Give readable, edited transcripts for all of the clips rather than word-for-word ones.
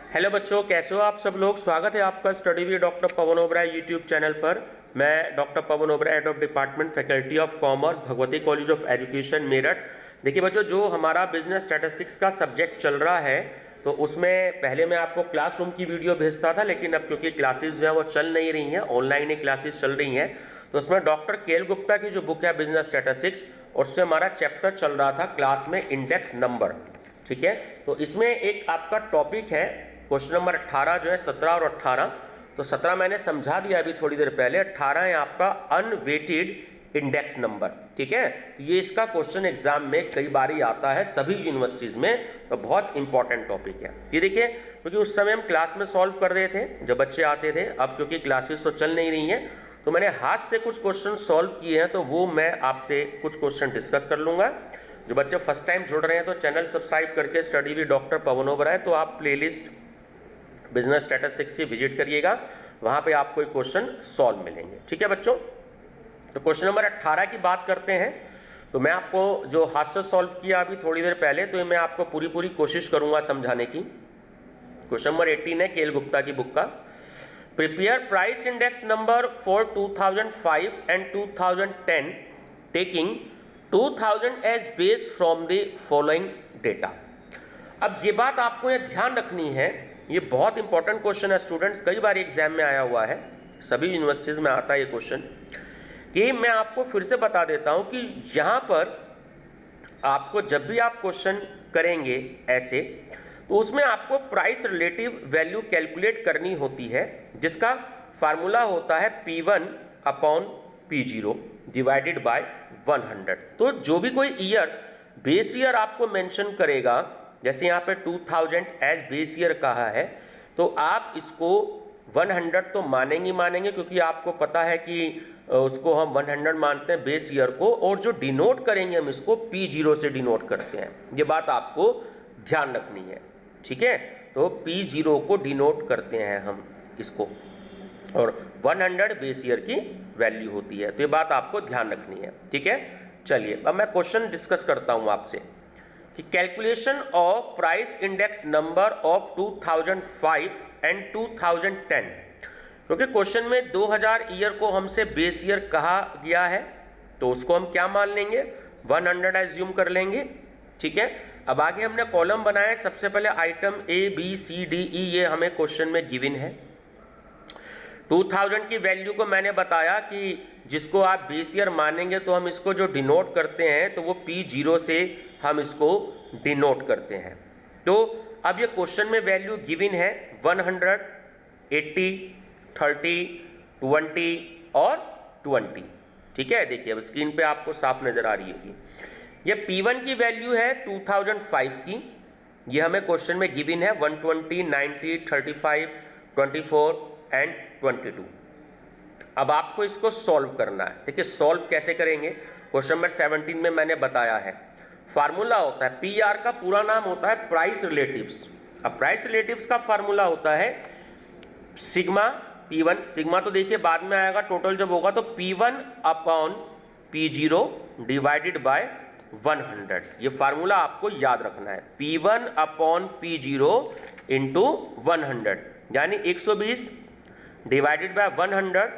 Hello बच्चों, कैसे हो आप सब लोग। स्वागत है आपका study with doctor Pawan Oberoi YouTube channel पर। मैं doctor Pawan Oberoi, head of department faculty of commerce, Bhagwati college of education, Meerut. देखिए बच्चों, जो हमारा बिजनेस स्टैटिस्टिक्स का सब्जेक्ट चल रहा है तो उसमें पहले मैं आपको क्लासरूम की वीडियो भेजता था, लेकिन अब क्योंकि क्लासेस जो है वो चल नहीं रही हैं, ऑनलाइन ही क्लासेस चल रही हैं, तो उसमें डॉक्टर केएल गुप्ता की जो बुक है बिजनेस स्टैटिस्टिक्स, उससे हमारा चैप्टर चल रहा था क्लास में इंडेक्स नंबर। ठीक है, तो इसमें एक आपका टॉपिक है क्वेश्चन नंबर 18 जो है 17 और 18। तो 17 मैंने समझा दिया अभी थोड़ी देर पहले, 18 है आपका अनवेटेड इंडेक्स नंबर। ठीक है, तो ये इसका क्वेश्चन एग्जाम में कई बार ही आता है सभी यूनिवर्सिटीज में, तो बहुत इंपॉर्टेंट टॉपिक है ये। देखिए, क्योंकि उस समय हम क्लास में सॉल्व कर रहे थे जब बच्चे आते थे, अब क्योंकि क्लासेस तो चल नहीं रही हैं तो मैंने हाथ से कुछ क्वेश्चन सॉल्व किए हैं, तो वो मैं आपसे कुछ क्वेश्चन डिस्कस कर लूंगा। जो बच्चे फर्स्ट टाइम जुड़ रहे हैं तो चैनल सब्सक्राइब करके स्टडी विद डॉक्टर पवन ओबराय, तो आप प्लेलिस्ट बिजनेस स्टैटिस्टिक्स से विजिट करिएगा, वहां पे आपको एक क्वेश्चन सॉल्व मिलेंगे। ठीक है बच्चों, तो क्वेश्चन नंबर 18 की बात करते हैं। तो मैं आपको जो हाथ से सॉल्व किया अभी थोड़ी देर पहले, तो मैं आपको पूरी कोशिश करूंगा समझाने की। क्वेश्चन नंबर 18 है केएल गुप्ता की बुक का। Prepare price index number for 2005 and 2010 taking 2000 as base from the following data. अब ये बात आपको ये ध्यान रखनी है, ये बहुत इंपॉर्टेंट क्वेश्चन है स्टूडेंट्स, कई बार एग्जाम में आया हुआ है, सभी यूनिवर्सिटीज में आता है ये क्वेश्चन। कि मैं आपको फिर से बता देता हूं कि यहां पर आपको जब भी आप क्वेश्चन करेंगे ऐसे, तो उसमें आपको प्राइस रिलेटिव वैल्यू कैलकुलेट करनी होती है, जिसका फार्मूला होता है P1 upon P0 divided by 100। तो जो भी कोई ईयर बेस ईयर आपको मेंशन करेगा, जैसे यहाँ पे 2000 एज बेस ईयर कहा है, तो आप इसको 100 तो मानेंगे, क्योंकि आपको पता है कि उसको हम 100 मानते हैं बेस ईयर को, और जो डिनोट करेंगे हम इसको P0 से डिनोट करते हैं। ये बात आपको ध्यान रखनी है। ठीक है, तो P0 को डिनोट करते हैं हम इसको, और 100 बेस ईयर की वैल्यू होती है, तो ये बात आपको ध्यान रखनी है। ठीक है, चलिए अब मैं क्वेश्चन डिस्कस करता हूं आपसे कि calculation of price index number of 2005 and 2010। क्योंकि क्वेश्चन में 2000 ईयर को हमसे बेस ईयर कहा गया है, तो उसको हम क्या मान लेंगे, 100 एज्यूम कर लेंगे। ठीक है, अब आगे हमने कॉलम बनाया। सबसे पहले आइटम ABCDE ये हमें क्वेश्चन में गिवन है। 2000 की वैल्यू को मैंने बताया कि जिसको आप बेस ईयर मानेंगे तो हम इसको जो डिनोट करते हैं तो वो P0 से हम इसको डिनोट करते हैं। तो अब ये क्वेश्चन में वैल्यू गिवन है 100, 80, 30, 20 और 20। ठीक है, देखिए अब स्क्रीन पे आपको साफ नजर आ रही होगी। ये P1 की वैल्यू है 2005 की, ये हमें क्वेश्चन में गिवन है 120, 90, 35, 24 एंड 22। अब आपको इसको सॉल्व करना है। देखिए सॉल्व कैसे करेंगे, क्वेश्चन नंबर 17 में मैंने बताया है। फार्मूला होता है, PR का पूरा नाम होता है प्राइस रिलेटिव्स। अब प्राइस रिलेटिव्स का फार्मूला होता है सिग्मा P1, सिग्मा तो देखिए बाद में आएगा, टोटल जब होगा तो P1 upon P0 divided by 100। ये फार्मूला आपको याद रखना है, P1 अपॉन P0 इंटू 100, यानी 120 डिवाइडेड बाय 100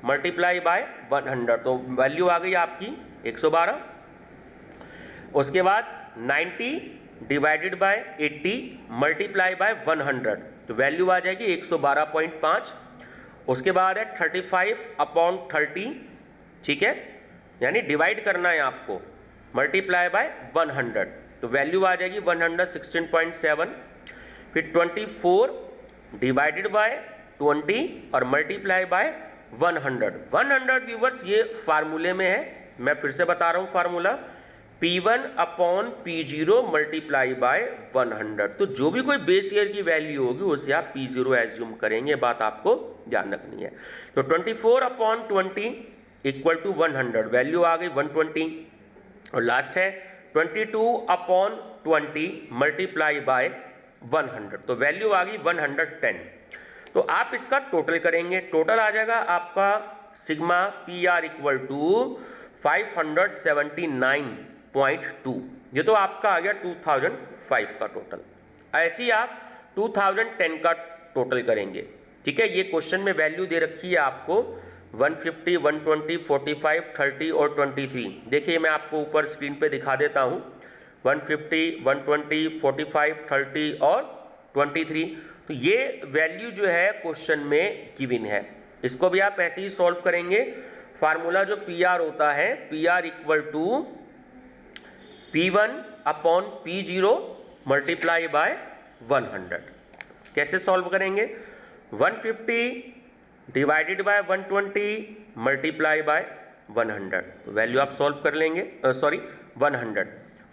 मल्टीप्लाई बाय 100, तो वैल्यू आ गई आपकी 112। उसके बाद 90 डिवाइडेड बाय 80 मल्टीप्लाई बाय 100, तो वैल्यू आ जाएगी 112.5। उसके बाद है 35 अपॉन 30, ठीक है, यानी डिवाइड करना है आपको, मल्टीप्लाई बाय 100, तो वैल्यू आ जाएगी 116.7। फिर 24 डिवाइडेड बाय 20 और मल्टीप्लाई बाय 100 व्यूवर्स, ये फार्मूले में है, मैं फिर से बता रहा हूं formula, P1 upon P0 multiply by 100। तो जो भी कोई बेस ईयर की वैल्यू होगी उसे आप P0 एज्यूम करेंगे, बात आपको ध्यान रखनी है। तो 24 अपॉन 20 इक्वल टू 100, वैल्यू आ गई 120। और लास्ट है 22 अपॉन 20 मल्टीप्लाई बाय 100, तो वैल्यू आ गई 110। तो आप इसका टोटल करेंगे, टोटल आ जाएगा आपका सिग्मा PR इक्वल टू 579.2। ये तो आपका आ गया 2005 का टोटल। ऐसे ही आप 2010 का टोटल करेंगे। ठीक है, ये क्वेश्चन में वैल्यू दे रखी है आपको 150, 120, 45, 30 और 23। देखिए मैं आपको ऊपर स्क्रीन पे दिखा देता हूँ 150, 120, 45, 30 और 23। तो ये वैल्यू जो है क्वेश्चन में गिवन है। इसको भी आप ऐसे ही सॉल्व करेंगे। फार्मूला जो PR होता है, PR equal to P1 upon P0 multiply by 100। कैसे सॉल्व करेंगे? 150 डिवाइडेड बाय 120 मल्टीप्लाई बाय 100। तो वैल्यू आप सॉल्व कर लेंगे, 100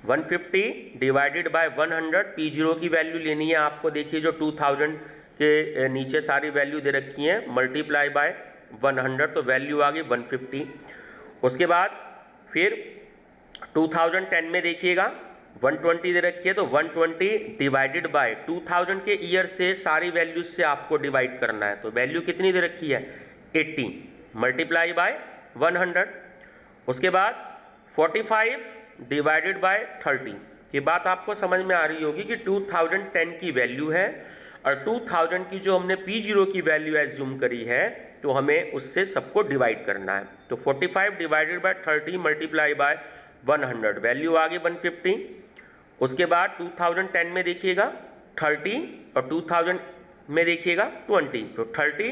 150 डिवाइडेड बाय 100, P0 की वैल्यू लेनी है आपको। देखिए जो 2000 के नीचे सारी वैल्यू दे रखी हैं, मल्टीप्लाई बाय 100, तो वैल्यू आ गई 150। उसके बाद फिर 2010 में देखिएगा 120 दे रखी है, तो 120 डिवाइडेड बाय 2000 के ईयर से सारी वैल्यूज से आपको डिवाइड करना है। तो वैल्यू कितनी दे रखी है? 80 मल्टीप्लाई बाय 100। उसके बाद 45 डिवाइडेड बाय 30। ये बात आपको समझ में आ रही होगी कि 2010 की वैल्यू है और 2000 की जो हमने P0 की वैल्यू एज्यूम करी है, तो हमें उससे सबको डिवाइड करना है। तो 45 divided by 30 multiply by 100, value आ गई 150। उसके बाद 2010 में देखिएगा 30 और 2000 में देखिएगा 20, तो 30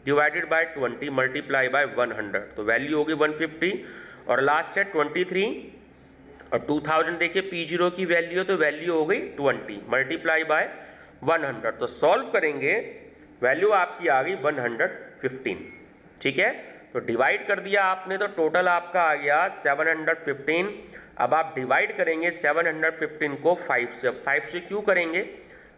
डिवाइडेड बाय 20 मल्टीप्लाई बाय 100, तो वैल्यू होगी 150। और लास्ट है 23 और 2000 देखिए P0 की वैल्यू है, तो वैल्यू हो गई 20 मल्टीप्लाई बाय 100। तो सॉल्व करेंगे, वैल्यू आपकी आ गई 115। ठीक है, तो डिवाइड कर दिया आपने, तो टोटल आपका आ गया 715। अब आप डिवाइड करेंगे 715 को 5 से। 5 से क्यों करेंगे?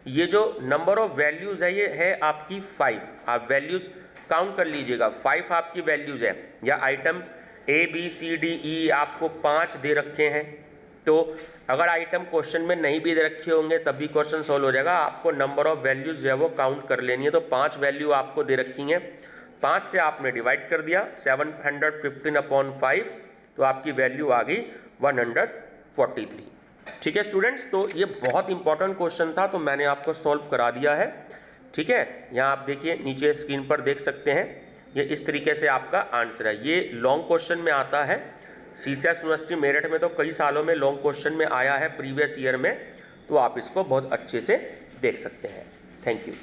ये जो नंबर ऑफ वैल्यूज़ है ये है आपकी 5। आप वैल्यूज़ काउंट कर लीजिएगा, 5 आपकी वैल्यूज़ है। या आइटम ABCDE आपको 5 दे रखे हैं, तो अगर आइटम क्वेश्चन में नहीं भी दे रखे होंगे तब भी क्वेश्चन सॉल्व हो जाएगा। आपको नंबर ऑफ वैल्यूज़ जो है वो काउंट कर लेनी है। तो 5 वैल्यू आपको दे रखी हैं, 5 से आपने डिवाइड कर दिया 715 अपॉन 5, तो आपकी वैल्यू आ गई 143। ठीक है स्टूडेंट्स, तो ये बहुत इंपॉर्टेंट क्वेश्चन था, तो मैंने आपको सॉल्व करा दिया है। ठीक है, यहाँ आप देखिए नीचे स्क्रीन पर देख सकते हैं, ये इस तरीके से आपका आंसर है। ये लॉन्ग क्वेश्चन में आता है। CCS यूनिवर्सिटी मेरठ में तो कई सालों में लॉन्ग क्वेश्चन में आया है प्रीवियस ईयर में, तो आप इसको बहुत अच्छे से देख सकते हैं। Thank you.